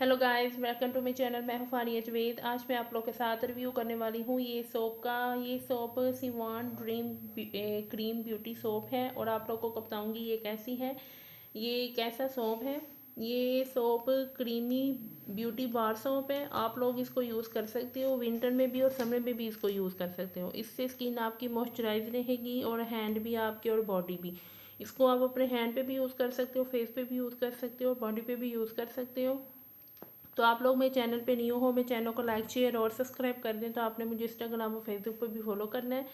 Hello guys, welcome to my channel. मैं हूं फानिया जवेद। आज मैं आप लोग के साथ रिव्यू करने वाली हूं ये soap Siwan dream cream beauty soap है और आप लोगों को बताऊंगी ये कैसी है, ये कैसा सोप है। ये सोप क्रीमी ब्यूटी बार सोप है। आप लोग इसको यूज़ कर सकते हो विंटर में भी और समर में भी इसको यूज़ कर सकते हो। इससे स्किन आपकी मॉइस्चराइज रहेगी और हैंड भी आपके और बॉडी भी। इसको आप अपने हैंड पे भी यूज़ कर सकते हो, फेस पे भी यूज़ कर सकते हो, बॉडी पे भी यूज़ कर सकते हो। तो आप लोग मेरे चैनल पे न्यू हो, मेरे चैनल को लाइक शेयर और सब्सक्राइब कर दें। तो आपने मुझे इंस्टाग्राम और फेसबुक पर भी फॉलो करना है।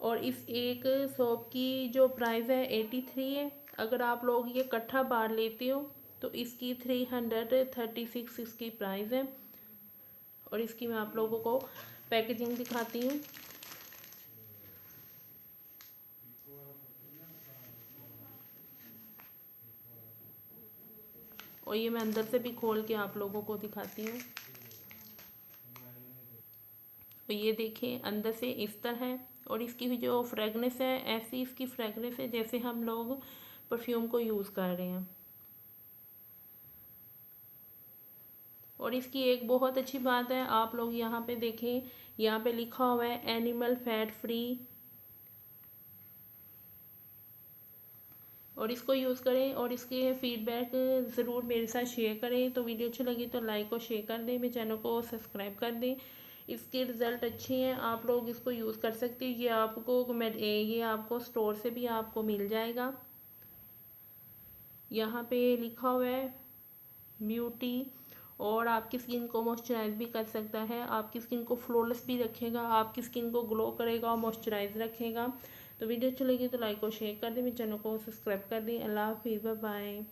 और इस एक सोप की जो प्राइस है 83 है। अगर आप लोग ये इकट्ठा बार लेते हो तो इसकी 336 इसकी प्राइस है। और इसकी मैं आप लोगों को पैकेजिंग दिखाती हूँ। और ये मैं अंदर से भी खोल के आप लोगों को दिखाती हूँ। तो ये देखिए अंदर से इस तरह है। और इसकी जो फ्रेगनेंस है ऐसी इसकी फ्रेगनेंस है जैसे हम लोग परफ्यूम को यूज़ कर रहे हैं। और इसकी एक बहुत अच्छी बात है, आप लोग यहाँ पे देखें, यहाँ पे लिखा हुआ है एनिमल फैट फ्री। और इसको यूज़ करें और इसके फीडबैक ज़रूर मेरे साथ शेयर करें। तो वीडियो अच्छी लगी तो लाइक और शेयर कर दें, मेरे चैनल को सब्सक्राइब कर दें। इसके रिज़ल्ट अच्छे हैं, आप लोग इसको यूज़ कर सकते हैं। ये आपको स्टोर से भी आपको मिल जाएगा। यहाँ पे लिखा हुआ है ब्यूटी। और आपकी स्किन को मॉइस्चराइज भी कर सकता है, आपकी स्किन को फ्लॉलेस भी रखेगा, आपकी स्किन को ग्लो करेगा और मॉइस्चराइज रखेगा। तो वीडियो अच्छी लगी तो लाइक और शेयर कर दें, मेरे चैनल को सब्सक्राइब कर दें। अल्लाह हाफिज़, बाय बाय।